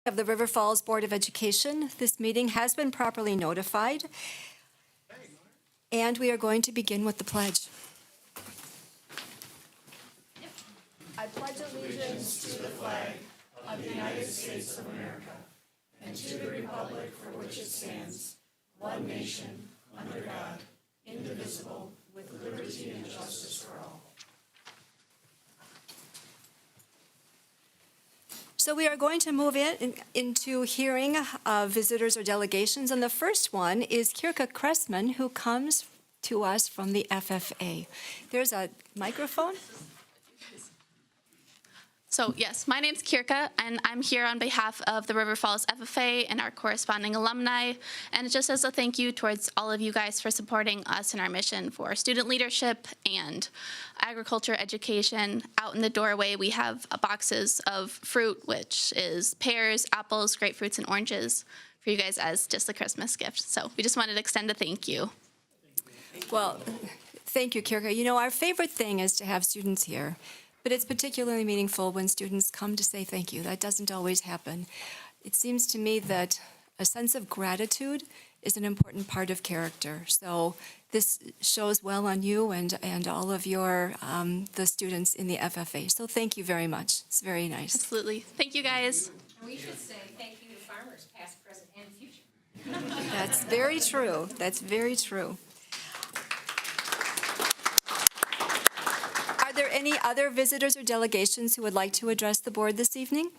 Of the River Falls Board of Education. This meeting has been properly notified, and we are going to begin with the pledge. I pledge allegiance to the flag of the United States of America and to the republic for which it stands, one nation, under God, indivisible, with liberty and justice for all. So we are going to move into hearing visitors or delegations, and the first one is Kirka Kressman, who comes to us from the FFA. There's a microphone. So yes, my name's Kirka, and I'm here on behalf of the River Falls FFA and our corresponding alumni, and just as a thank you towards all of you guys for supporting us in our mission for student leadership and agriculture education. Out in the doorway, we have boxes of fruit, which is pears, apples, grapefruits, and oranges for you guys as just a Christmas gift. So we just wanted to extend a thank you. Well, thank you, Kirka. You know, our favorite thing is to have students here. But it's particularly meaningful when students come to say thank you. That doesn't always happen. It seems to me that a sense of gratitude is an important part of character. So this shows well on you and all of your the students in the FFA. So thank you very much. It's very nice. Absolutely. Thank you, guys. And we should say thank you to farmers, past, present, and future. That's very true. That's very true. Are there any other visitors or delegations who would like to address the board this evening?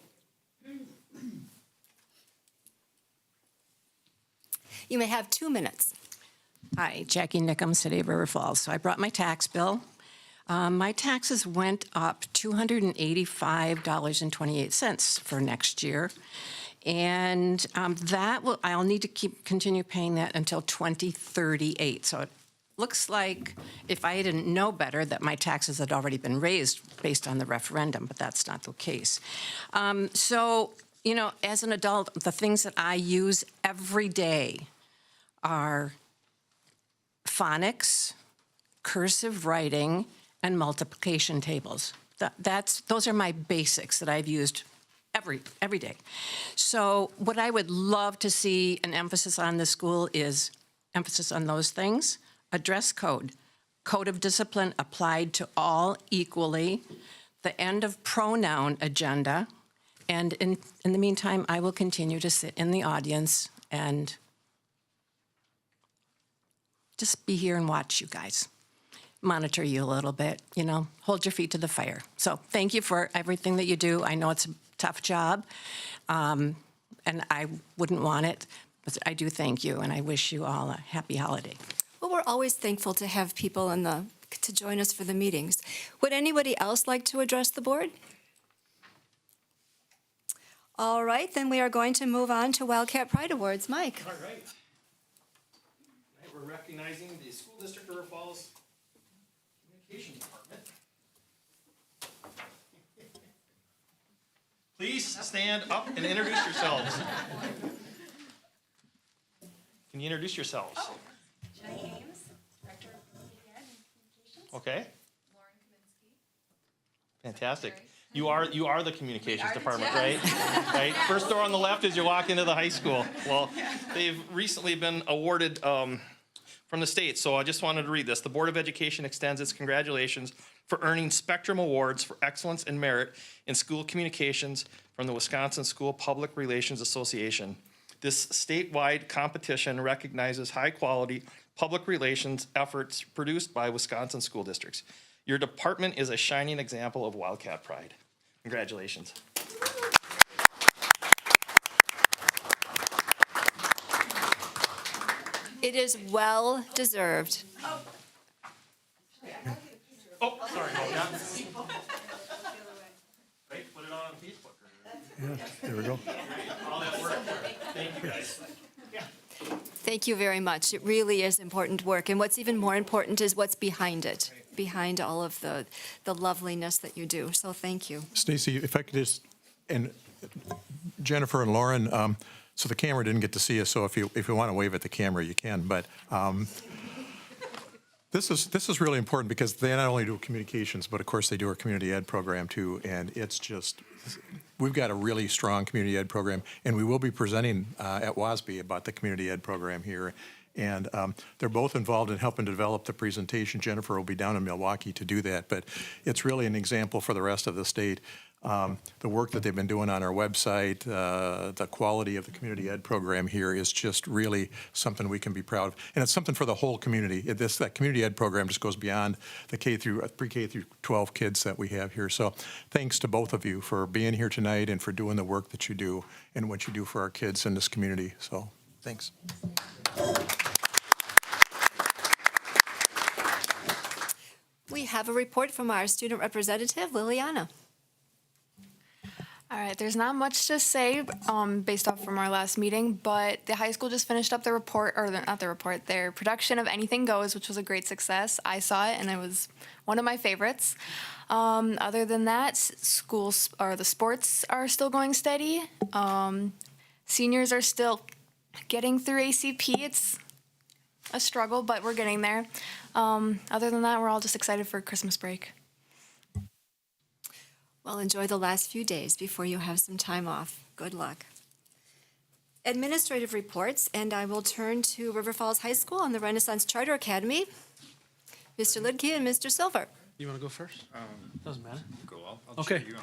You may have 2 minutes. Hi, Jackie Nickam, City of River Falls. So I brought my tax bill. My taxes went up $285.28 for next year. And I'll need to continue paying that until 2038. So it looks like if I didn't know better that my taxes had already been raised based on the referendum, but that's not the case. So, you know, as an adult, the things that I use every day are phonics, cursive writing, and multiplication tables. Those are my basics that I've used every day. So what I would love to see an emphasis on this school is emphasis on those things. A dress code, code of discipline applied to all equally, the end of pronoun agenda, and in the meantime, I will continue to sit in the audience and just be here and watch you guys, monitor you a little bit, you know, hold your feet to the fire. So thank you for everything that you do. I know it's a tough job, and I wouldn't want it, but I do thank you, and I wish you all a happy holiday. Well, we're always thankful to have people to join us for the meetings. Would anybody else like to address the board? All right, then we are going to move on to Wildcat Pride Awards. Mike. All right. Tonight we're recognizing the School District River Falls Communications Department. Please stand up and introduce yourselves. Can you introduce yourselves? Ames, Director of Media and Communications. Okay, Lauren Kaminsky. fantastic. You are the communications department, right? Right. First door on the left as you walk into the high school. Well, they've recently been awarded from the state, so I just wanted to read this. The Board of Education extends its congratulations for earning Spectrum Awards for Excellence and Merit in School Communications from the Wisconsin School Public Relations Association. This statewide competition recognizes high-quality public relations efforts produced by Wisconsin school districts. Your department is a shining example of Wildcat Pride. Congratulations. It is well deserved. Oh, sorry about that. Right, put it on Facebook. Yeah, there we go. All that work. Thank you, guys. Thank you very much. It really is important work. And what's even more important is what's behind it, behind all of the loveliness that you do. So thank you. Stacy, if I could just, and Jennifer and Lauren, so the camera didn't get to see us, so if you want to wave at the camera, you can. But this is really important because they not only do communications, but of course they do our community ed program too. And it's just, we've got a really strong community ed program, and we will be presenting at WASB about the community ed program here. And they're both involved in helping to develop the presentation. Jennifer will be down in Milwaukee to do that, but it's really an example for the rest of the state. The work that they've been doing on our website, the quality of the community ed program here is just really something we can be proud of. And it's something for the whole community. That community ed program just goes beyond the pre-K through 12 kids that we have here. So thanks to both of you for being here tonight and for doing the work that you do and what you do for our kids in this community. So thanks. We have a report from our student representative, Liliana. All right, there's not much to say based off from our last meeting, but the high school just finished up their report, or not the report, their production of Anything Goes, which was a great success. I saw it, and it was one of my favorites. Other than that, the sports are still going steady. Seniors are still getting through ACP. It's a struggle, but we're getting there. Other than that, we're all just excited for Christmas break. Well, enjoy the last few days before you have some time off. Good luck. Administrative reports, and I will turn to River Falls High School and the Renaissance Charter Academy. Mr. Lidke and Mr. Silver. You want to go first? Doesn't matter. Go. I'll Okay. cheer you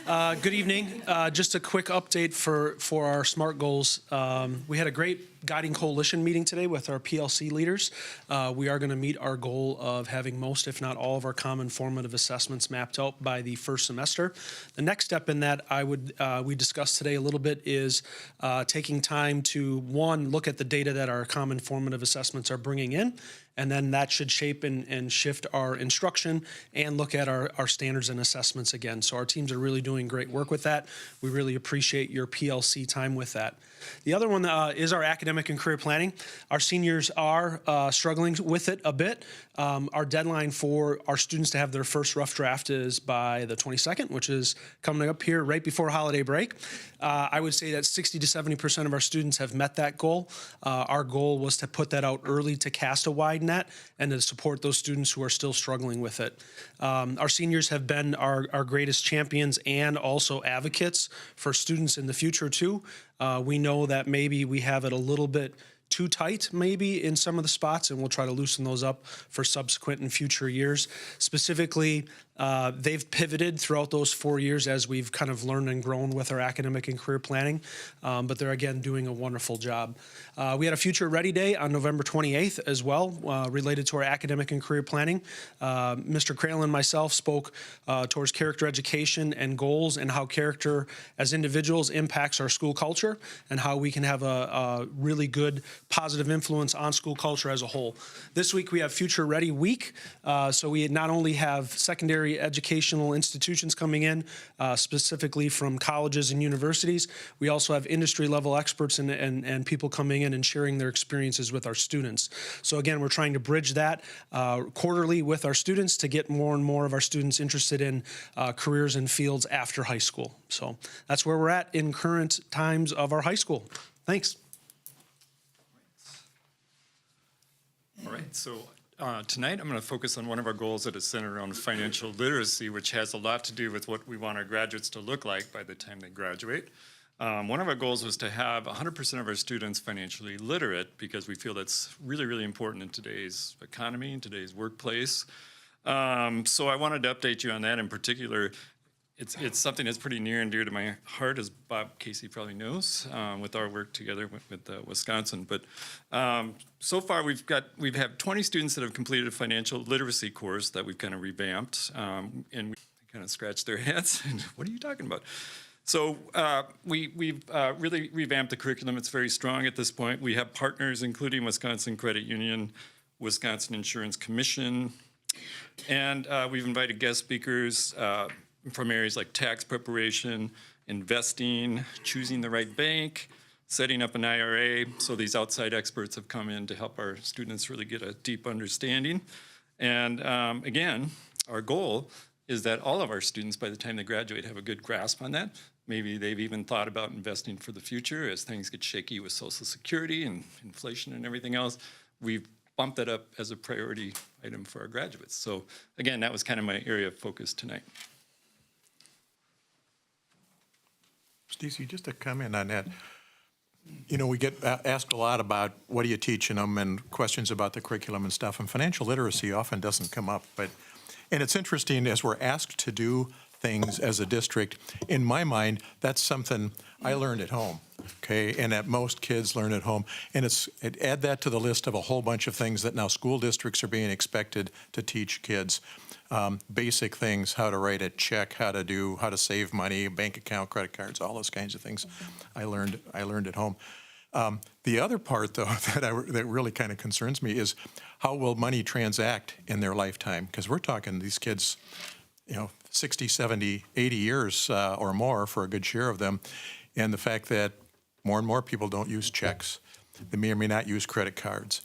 on. Good evening. Just a quick update for our SMART goals. We had a great guiding coalition meeting today with our PLC leaders. We are going to meet our goal of having most, if not all, of our common formative assessments mapped out by the first semester. The next step in that we discussed today a little bit is taking time to, one, look at the data that our common formative assessments are bringing in, and then that should shape and shift our instruction and look at our standards and assessments again. So our teams are really doing great work with that. We really appreciate your PLC time with that. The other one is our academic and career planning. Our seniors are struggling with it a bit. Our deadline for our students to have their first rough draft is by the 22nd, which is coming up here right before holiday break. I would say that 60 to 70% of our students have met that goal. Our goal was to put that out early to cast a wide net and to support those students who are still struggling with it. Our seniors have been our greatest champions and also advocates for students in the future too. We know that maybe we have it a little bit too tight maybe in some of the spots, and we'll try to loosen those up for subsequent and future years. Specifically, they've pivoted throughout those 4 years as we've kind of learned and grown with our academic and career planning, but they're again doing a wonderful job. We had a Future Ready Day on November 28th as well, related to our academic and career planning. Mr. Crail and myself spoke towards character education and goals and how character as individuals impacts our school culture and how we can have a really good positive influence on school culture as a whole. This week we have Future Ready Week, so we not only have secondary educational institutions coming in, specifically from colleges and universities, we also have industry level experts and people coming in and sharing their experiences with our students. So again, we're trying to bridge that quarterly with our students to get more and more of our students interested in careers and fields after high school. So that's where we're at in current times of our high school. Thanks. All right, so tonight I'm going to focus on one of our goals that is centered around financial literacy, which has a lot to do with what we want our graduates to look like by the time they graduate. One of our goals was to have 100% of our students financially literate because we feel that's really, really important in today's economy, in today's workplace. So I wanted to update you on that in particular. It's something that's pretty near and dear to my heart, as Bob Casey probably knows, with our work together with Wisconsin. But so far, we've had 20 students that have completed a financial literacy course that we've kind of revamped, and we kind of scratched their heads. And what are you talking about? So we've really revamped the curriculum. It's very strong at this point. We have partners, including Wisconsin Credit Union, Wisconsin Insurance Commission, and we've invited guest speakers from areas like tax preparation, investing, choosing the right bank, setting up an IRA. So these outside experts have come in to help our students really get a deep understanding. And again, our goal is that all of our students, by the time they graduate, have a good grasp on that. Maybe they've even thought about investing for the future as things get shaky with Social Security and inflation and everything else. We've bumped that up as a priority item for our graduates. So again, that was kind of my area of focus tonight. Stacey, just to comment on that. You know, we get asked a lot about what are you teaching them and questions about the curriculum and stuff, and financial literacy often doesn't come up. And it's interesting, as we're asked to do things as a district, in my mind, that's something I learned at home, okay, and that most kids learn at home. And add that to the list of a whole bunch of things that now school districts are being expected to teach kids. Basic things, how to write a check, how to save money, bank account, credit cards, all those kinds of things I learned at home. The other part, though, that really kind of concerns me is how will money transact in their lifetime? Because we're talking these kids, 60, 70, 80 years or more for a good share of them. And the fact that more and more people don't use checks. They may or may not use credit cards.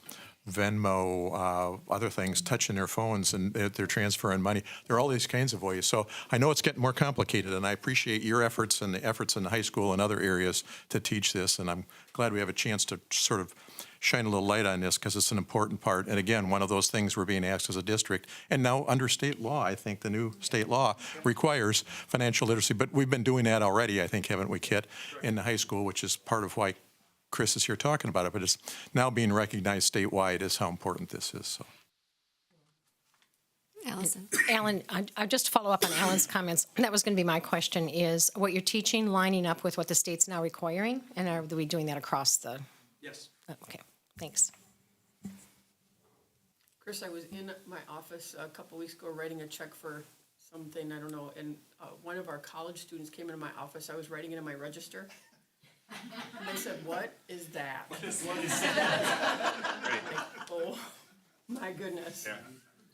Venmo, other things, touching their phones, and they're transferring money. There are all these kinds of ways. So I know it's getting more complicated, and I appreciate your efforts and the efforts in the high school and other areas to teach this, and I'm glad we have a chance to sort of shine a little light on this because it's an important part. And again, one of those things we're being asked as a district. And now under state law, I think the new state law requires financial literacy. But we've been doing that already, I think, haven't we, Kit, in the high school, which is part of why Chris is here talking about it, but it's now being recognized statewide as how important this is. So. Allison. Alan, I just to follow up on Alan's comments. That was going to be my question: is what you're teaching lining up with what the state's now requiring, and are we doing that across the? Yes. Okay, thanks. Chris, I was in my office a couple weeks ago writing a check for something, I don't know, and one of our college students came into my office. I was writing it in my register. And they said, "What is that?" What is that? Like, oh, my goodness. Yeah.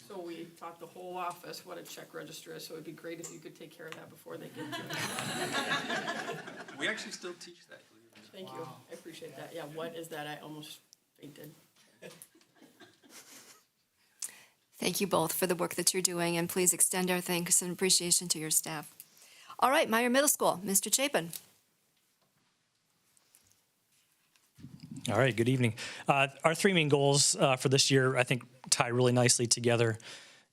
So we taught the whole office what a check register is, so it'd be great if you could take care of that before they get to it. We actually still teach that. Thank you. I appreciate that. Yeah, what is that? I almost fainted. Thank you both for the work that you're doing, and please extend our thanks and appreciation to your staff. All right, Meyer Middle School, Mr. Chapen. All right, good evening. Our three main goals for this year, I think, tie really nicely together.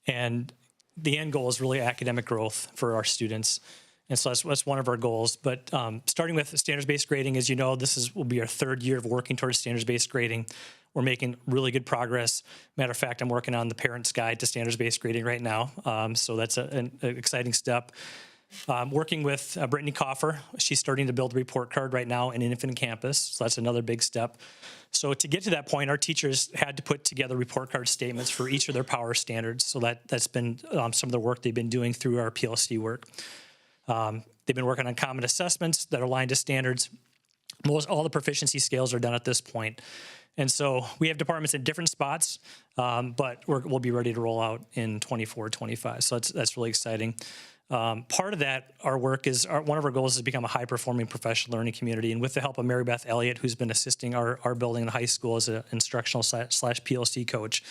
And the end goal is really academic growth for our students. And so that's one of our goals. But starting with standards-based grading, as you know, will be our third year of working towards standards-based grading. We're making really good progress. Matter of fact, I'm working on the parent's guide to standards-based grading right now. So that's an exciting step. Working with Brittany Coffer. She's starting to build a report card right now in Infinite Campus, so that's another big step. So to get to that point, our teachers had to put together report card statements for each of their power standards. So that's been some of the work they've been doing through our PLC work. They've been working on common assessments that are aligned to standards. All the proficiency scales are done at this point. And so we have departments in different spots, but we'll be ready to roll out in 24, 25. So that's really exciting. Part of that, our work is, one of our goals is to become a high-performing professional learning community. And with the help of Mary Beth Elliott, who's been assisting our building in the high school as an instructional / PLC coach,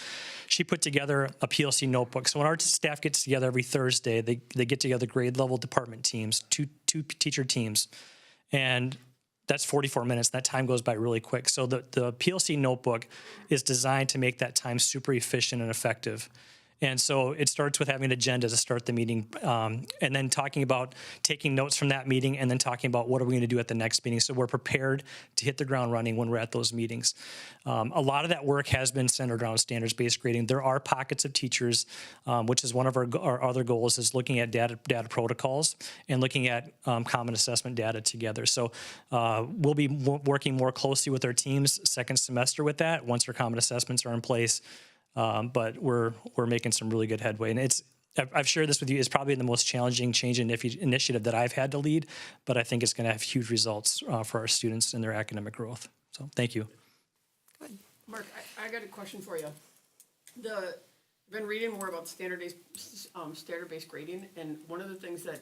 she put together a PLC notebook. So when our staff gets together every Thursday, they get together grade-level department teams, two teacher teams, and that's 44 minutes. That time goes by really quick. So the PLC notebook is designed to make that time super efficient and effective. And so it starts with having an agenda to start the meeting, and then talking about taking notes from that meeting, and then talking about what are we going to do at the next meeting. So we're prepared to hit the ground running when we're at those meetings. A lot of that work has been centered around standards-based grading. There are pockets of teachers, which is one of our other goals, is looking at data protocols and looking at common assessment data together. So we'll be working more closely with our teams second semester with that once our common assessments are in place. But we're making some really good headway, and I've shared this with you. It's probably the most challenging change initiative that I've had to lead, but I think it's going to have huge results for our students and their academic growth. So thank you. Good. Mark, I got a question for you. I've been reading more about standard-based grading, and one of the things that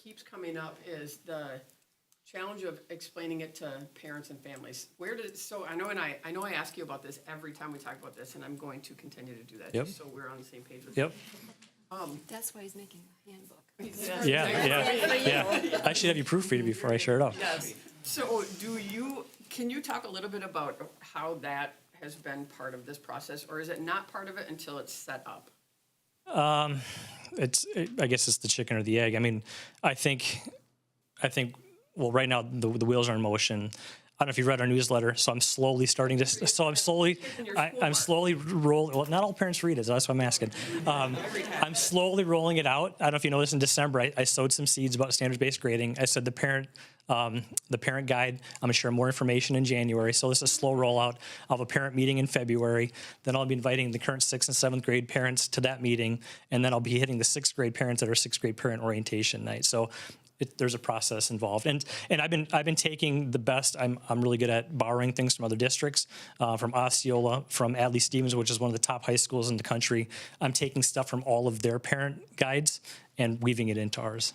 keeps coming up is the challenge of explaining it to parents and families. So I know I ask you about this every time we talk about this, and I'm going to continue to do that, Yep. just so we're on the same page with Yep. That's why he's making a handbook. Yeah. I should have you proofread it before I share it off. Yes. So can you talk a little bit about how that has been part of this process, or is it not part of it until it's set up? I guess it's the chicken or the egg. I mean, I think well, right now the wheels are in motion. I don't know if you read our newsletter, so I'm slowly starting to. So I'm slowly rolling. Well, not all parents read it, so that's what I'm asking. I'm slowly rolling it out. I don't know if you know this. In December, I sowed some seeds about standards-based grading. I said the parent guide. I'm gonna share more information in January. So this is a slow rollout. I'll have a parent meeting in February. Then I'll be inviting the current 6th and 7th grade parents to that meeting, and then I'll be hitting the 6th grade parents at our 6th grade parent orientation night. So there's a process involved, and I've been taking the best. I'm really good at borrowing things from other districts, from Osceola, from Adley Stevens, which is one of the top high schools in the country. I'm taking stuff from all of their parent guides and weaving it into ours.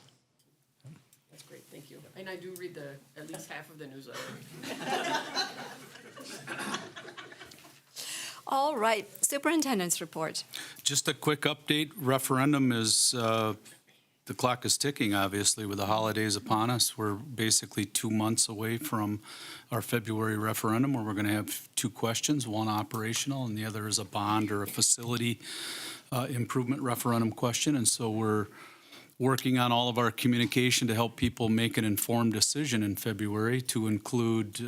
That's great, thank you. And I do read at least half of the newsletter. All right, Superintendent's Report. Just a quick update. Referendum is, the clock is ticking, obviously, with the holidays upon us. We're basically 2 months away from our February referendum, where we're going to have 2 questions, one operational and the other is a bond or a facility improvement referendum question. And so we're working on all of our communication to help people make an informed decision in February, to include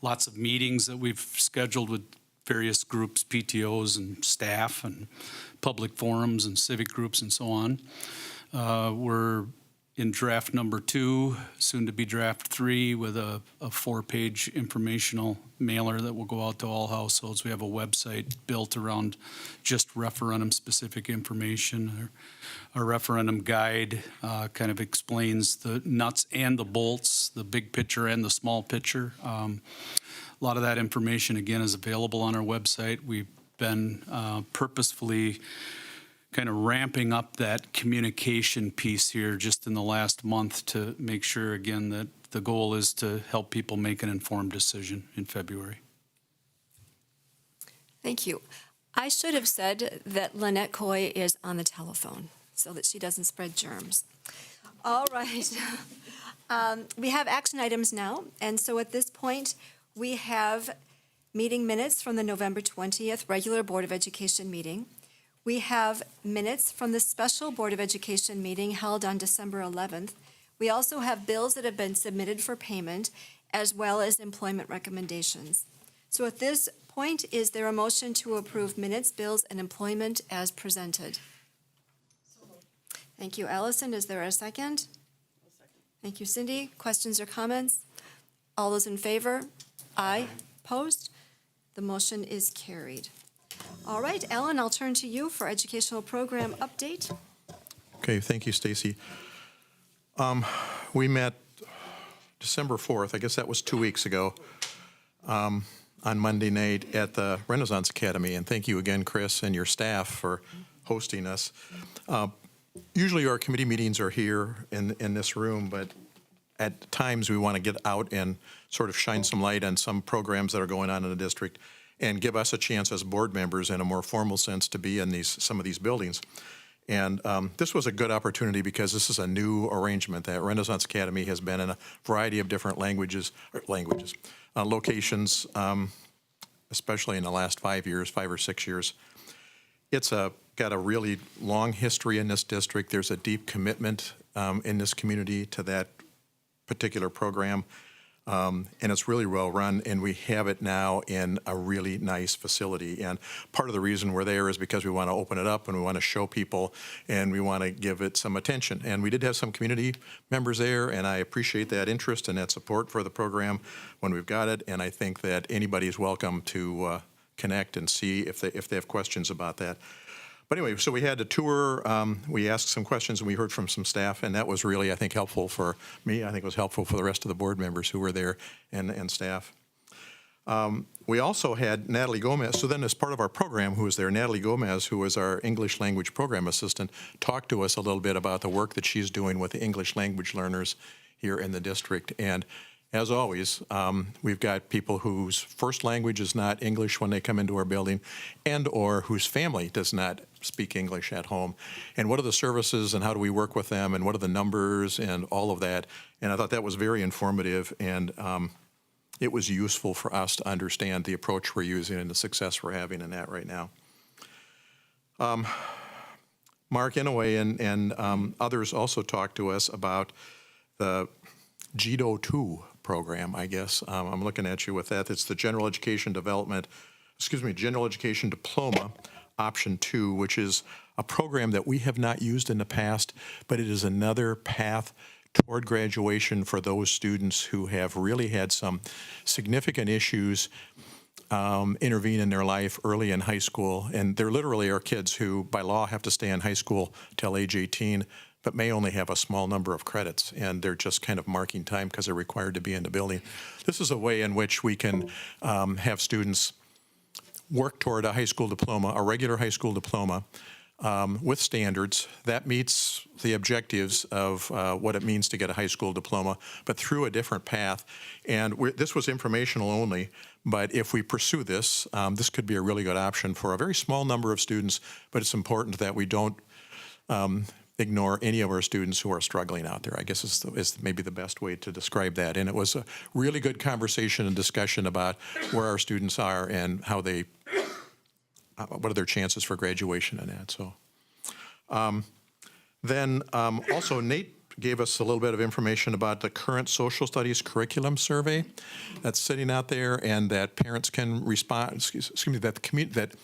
lots of meetings that we've scheduled with various groups, PTOs and staff and public forums and civic groups and so on. We're in draft number 2, soon to be draft 3, with a 4-page informational mailer that will go out to all households. We have a website built around just referendum-specific information. Our referendum guide kind of explains the nuts and the bolts, the big picture and the small picture. A lot of that information, again, is available on our website. We've been purposefully kind of ramping up that communication piece here just in the last month to make sure, again, that the goal is to help people make an informed decision in February. Thank you. I should have said that Lynette Coy is on the telephone so that she doesn't spread germs. All right. We have action items now, and so at this point, we have meeting minutes from the November 20th regular Board of Education meeting. We have minutes from the special Board of Education meeting held on December 11th. We also have bills that have been submitted for payment, as well as employment recommendations. So at this point, is there a motion to approve minutes, bills, and employment as presented? Thank you, Allison. Is there a second? Thank you, Cindy. Questions or comments? All those in favor? Aye. Opposed? The motion is carried. All right, Ellen, I'll turn to you for educational program update. Okay, thank you, Stacy. We met December 4th, I guess that was 2 weeks ago, on Monday night at the Renaissance Academy. And thank you again, Chris, and your staff for hosting us. Usually our committee meetings are here in this room, but at times we want to get out and sort of shine some light on some programs that are going on in the district and give us a chance as board members in a more formal sense to be in some of these buildings. And this was a good opportunity because this is a new arrangement that Renaissance Academy has been in a variety of different locations, especially in the last 5 or 6 years. It's got a really long history in this district. There's a deep commitment in this community to that particular program. And it's really well run, and we have it now in a really nice facility. And part of the reason we're there is because we want to open it up and we want to show people and we want to give it some attention. And we did have some community members there, and I appreciate that interest and that support for the program when we've got it. And I think that anybody is welcome to connect and see if they have questions about that. But anyway, so we had a tour, we asked some questions, and we heard from some staff, and that was really, I think, helpful for me. I think it was helpful for the rest of the board members who were there and staff. We also had Natalie Gomez. So then as part of our program, who was there, Natalie Gomez, who was our English language program assistant, talked to us a little bit about the work that she's doing with the English language learners here in the district. And as always, we've got people whose first language is not English when they come into our building, and or whose family does not speak English at home. And what are the services and how do we work with them and what are the numbers and all of that. And I thought that was very informative, and it was useful for us to understand the approach we're using and the success we're having in that right now. Mark Inouye and others also talked to us about the GEDO 2 program, I guess. I'm looking at you with that. It's the General Education Diploma Option 2, which is a program that we have not used in the past, but it is another path toward graduation for those students who have really had some significant issues intervene in their life early in high school. And there literally are kids who, by law, have to stay in high school till age 18, but may only have a small number of credits. And they're just kind of marking time because they're required to be in the building. This is a way in which we can have students work toward a high school diploma, a regular high school diploma, with standards that meets the objectives of what it means to get a high school diploma, but through a different path. And this was informational only, but if we pursue this, this could be a really good option for a very small number of students, but it's important that we don't ignore any of our students who are struggling out there, I guess is maybe the best way to describe that. And it was a really good conversation and discussion about where our students are and how they what are their chances for graduation and that. So also Nate gave us a little bit of information about the current social studies curriculum survey that's sitting out there, and that parents can respond, excuse me, that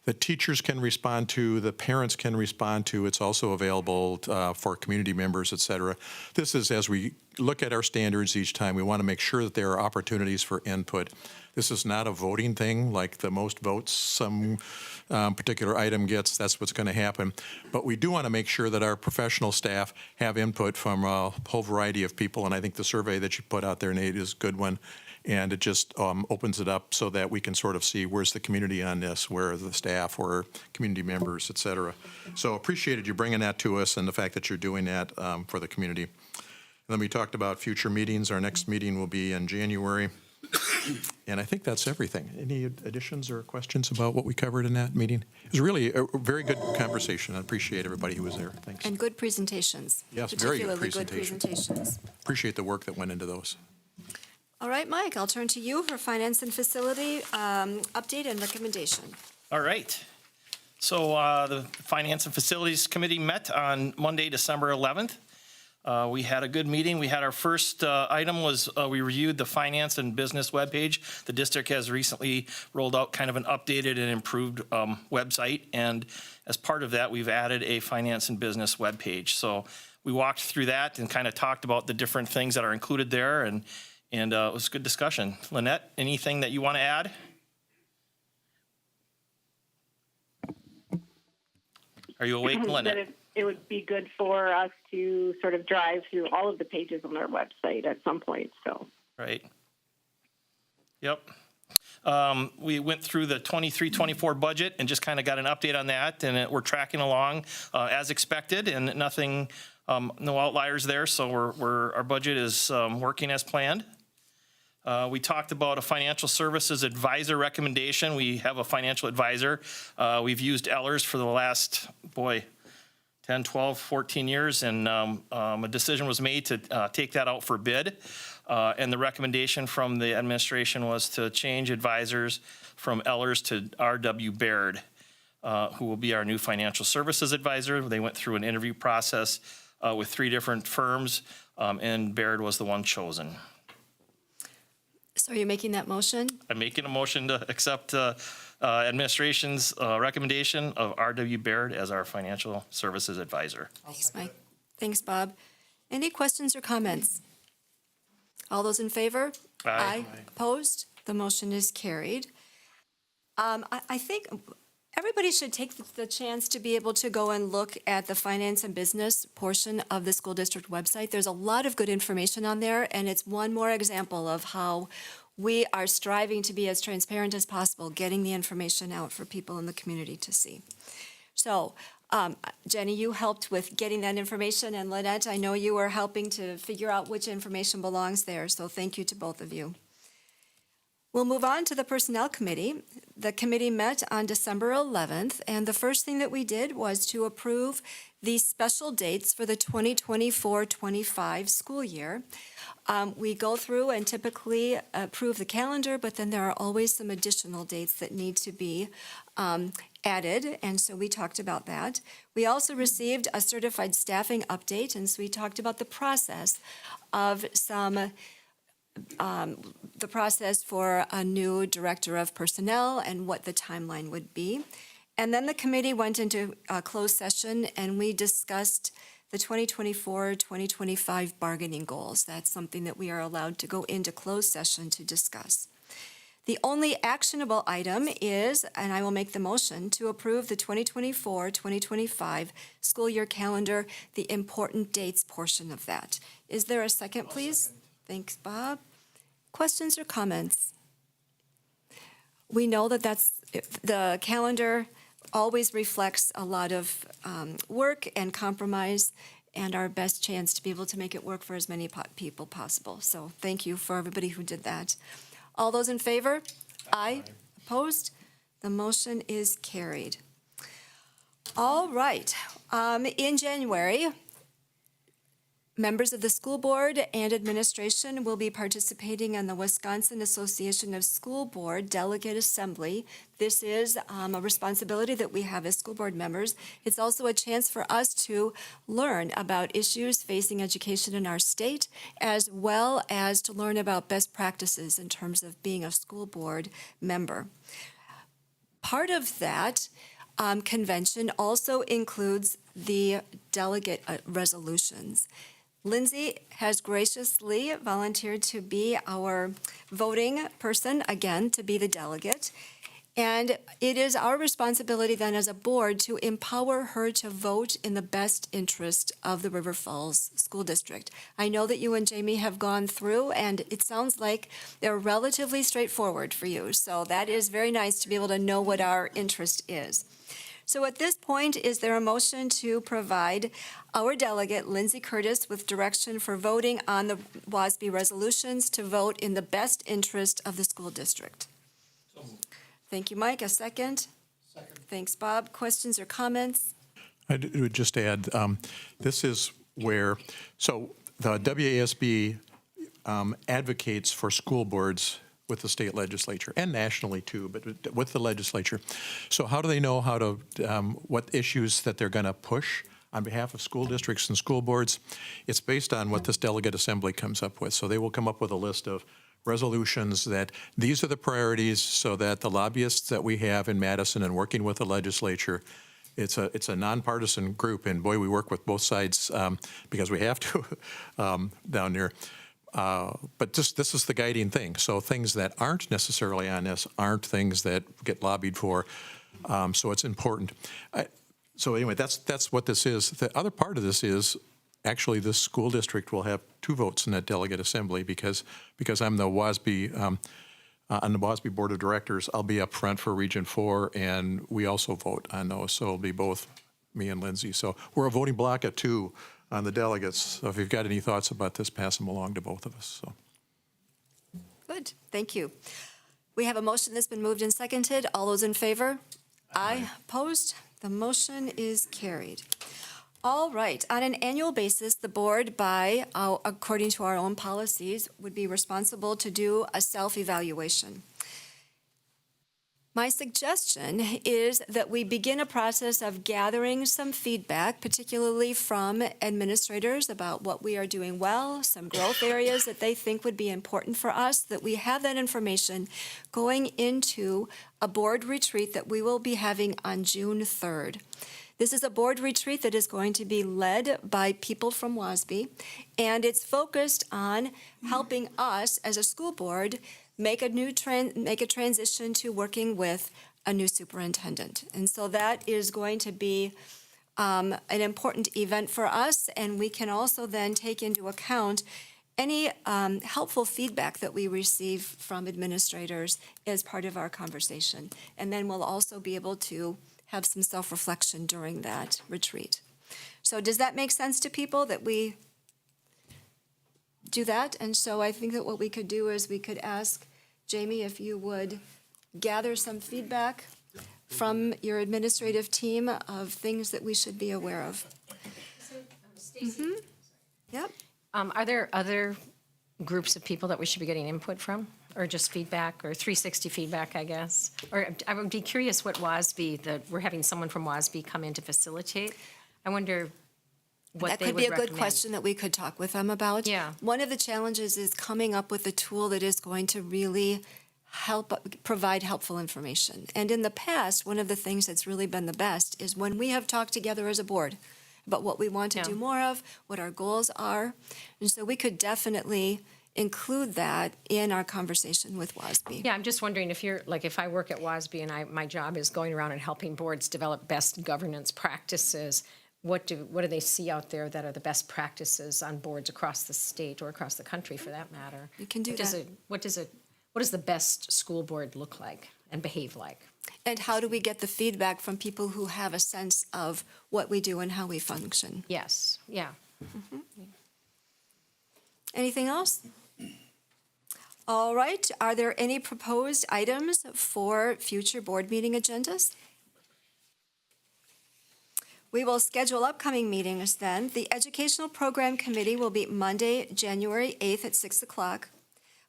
the teachers can respond to, the parents can respond to. It's also available for community members, et cetera. This is, as we look at our standards each time, we want to make sure that there are opportunities for input. This is not a voting thing, like the most votes some particular item gets, that's what's going to happen. But we do want to make sure that our professional staff have input from a whole variety of people, and I think the survey that you put out there, Nate, is a good one. And it just opens it up so that we can sort of see where's the community on this, where are the staff, where are community members, et cetera. So appreciated you bringing that to us and the fact that you're doing that for the community. And then we talked about future meetings. Our next meeting will be in January. And I think that's everything. Any additions or questions about what we covered in that meeting? It was really a very good conversation. I appreciate everybody who was there. Thanks. And good presentations. Yes, very good Particularly good presentations. presentations. Appreciate the work that went into those. All right, Mike, I'll turn to you for finance and facility update and recommendation. All right. So the Finance and Facilities Committee met on Monday, December 11th. We had a good meeting. We had our first item was we reviewed the finance and business webpage. The district has recently rolled out kind of an updated and improved website. And as part of that, we've added a finance and business webpage. So we walked through that and kind of talked about the different things that are included there. And it was a good discussion. Lynette, anything that you want to add? Are you awake, Lynette? It would be good for us to sort of drive through all of the pages on our website at some point, so. Right. Yep. We went through the 23-24 budget and just kind of got an update on that, and we're tracking along as expected, and nothing, no outliers there, so our budget is working as planned. We talked about a financial services advisor recommendation. We have a financial advisor. We've used Ellers for the last, 10, 12, 14 years, and a decision was made to take that out for bid. And the recommendation from the administration was to change advisors from Ellers to R.W. Baird, who will be our new financial services advisor. They went through an interview process with 3 different firms, and Baird was the one chosen. So are you making that motion? I'm making a motion to accept administration's recommendation of R.W. Baird as our financial services advisor. Thanks, Mike. Thanks, Bob. Any questions or comments? All those in favor? Aye. Opposed? The motion is carried. I think everybody should take the chance to be able to go and look at the finance and business portion of the school district website. There's a lot of good information on there, and it's one more example of how we are striving to be as transparent as possible, getting the information out for people in the community to see. So, Jenny, you helped with getting that information, and Lynette, I know you were helping to figure out which information belongs there, so thank you to both of you. We'll move on to the Personnel Committee. The committee met on December 11th, and the first thing that we did was to approve the special dates for the 2024-25 school year. We go through and typically approve the calendar, but then there are always some additional dates that need to be added, and so we talked about that. We also received a certified staffing update, and so we talked about the process of the process for a new director of personnel and what the timeline would be. And then the committee went into a closed session and we discussed the 2024-2025 bargaining goals. That's something that we are allowed to go into closed session to discuss. The only actionable item is, and I will make the motion, to approve the 2024-2025 school year calendar, the important dates portion of that. Is there a second, please? Thanks, Bob. Questions or comments? We know that the calendar always reflects a lot of work and compromise and our best chance to be able to make it work for as many people possible. So thank you for everybody who did that. All those in favor? Aye. Opposed? The motion is carried. All right. In January, members of the school board and administration will be participating in the Wisconsin Association of School Board Delegate Assembly. This is a responsibility that we have as school board members. It's also a chance for us to learn about issues facing education in our state, as well as to learn about best practices in terms of being a school board member. Part of that convention also includes the delegate resolutions. Lindsay has graciously volunteered to be our voting person, again, to be the delegate. And it is our responsibility then as a board to empower her to vote in the best interest of the River Falls School District. I know that you and Jamie have gone through, and it sounds like they're relatively straightforward for you. So that is very nice to be able to know what our interest is. So at this point, is there a motion to provide our delegate, Lindsay Curtis, with direction for voting on the WASB resolutions to vote in the best interest of the school district? Thank you, Mike. A second? Second. Thanks, Bob. Questions or comments? I would just add, this is where, so the WASB advocates for school boards with the state legislature and nationally too, but with the legislature. So how do they know how to, what issues that they're going to push on behalf of school districts and school boards? It's based on what this delegate assembly comes up with. So they will come up with a list of resolutions that these are the priorities so that the lobbyists that we have in Madison and working with the legislature, it's a nonpartisan group, and boy, we work with both sides because we have to down there. But this is the guiding thing. So things that aren't necessarily on this aren't things that get lobbied for. So it's important. So anyway, that's what this is. The other part of this is actually this school district will have 2 votes in that delegate assembly because I'm the WASB, on the WASB board of directors. I'll be up front for Region 4, and we also vote on those. So it'll be both me and Lindsay. So we're a voting block of 2 on the delegates. So if you've got any thoughts about this, pass them along to both of us. So. Good, thank you. We have a motion that's been moved and seconded. All those in favor? Aye. Opposed? The motion is carried. All right, on an annual basis, the board, according to our own policies, would be responsible to do a self-evaluation. My suggestion is that we begin a process of gathering some feedback, particularly from administrators, about what we are doing well, some growth areas that they think would be important for us, that we have that information going into a board retreat that we will be having on June 3rd. This is a board retreat that is going to be led by people from WASB, and it's focused on helping us as a school board make a transition to working with a new superintendent. And so that is going to be an important event for us, and we can also then take into account any helpful feedback that we receive from administrators as part of our conversation. And then we'll also be able to have some self-reflection during that retreat. So does that make sense to people that we do that? And so I think that what we could do is we could ask Jamie if you would gather some feedback from your administrative team of things that we should be aware of. Yep. Are there other groups of people that we should be getting input from? or just feedback, or 360 feedback, I guess? Or I would be curious what WASB, we're having someone from WASB come in to facilitate. I wonder what That they could would be a recommend. good question that we could talk with them about. Yeah. One of the challenges is coming up with a tool that is going to really provide helpful information. And in the past, one of the things that's really been the best is when we have talked together as a board about what we want to do more of, what our goals are. And so we could definitely include that in our conversation with WASB. Yeah, I'm just wondering if you're, like, if I work at WASB and my job is going around and helping boards develop best governance practices, what do they see out there that are the best practices on boards across the state or across the country, for that matter? You can do that. What does the best school board look like and behave like? And how do we get the feedback from people who have a sense of what we do and how we function? Yes, yeah. Anything else? All right, are there any proposed items for future board meeting agendas? We will schedule upcoming meetings then. The Educational Program Committee will meet Monday, January 8th at 6 o'clock.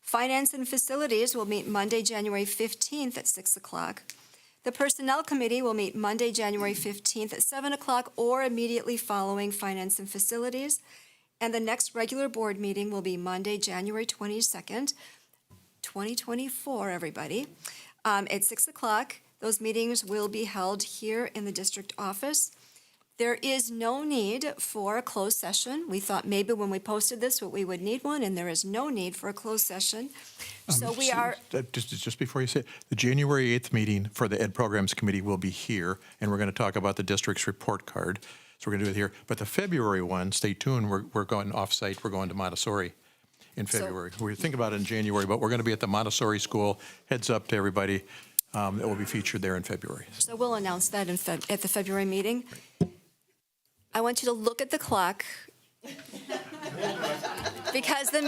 Finance and Facilities will meet Monday, January 15th at 6 o'clock. The Personnel Committee will meet Monday, January 15th at 7 o'clock or immediately following Finance and Facilities. And the next regular board meeting will be Monday, January 22nd, 2024, everybody, at 6 o'clock. Those meetings will be held here in the district office. There is no need for a closed session. We thought maybe when we posted this, we would need one, and there is no need for a closed session. So we are, Just before you say it, the January 8th meeting for the Ed Programs Committee will be here, and we're going to talk about the district's report card. So we're going to do it here. But the February one, stay tuned, we're going off-site, we're going to Montessori in February. We think about it in January, but we're going to be at the Montessori school. Heads up to everybody, that will be featured there in February. so we'll announce that at the February meeting. I want you to look at the clock because the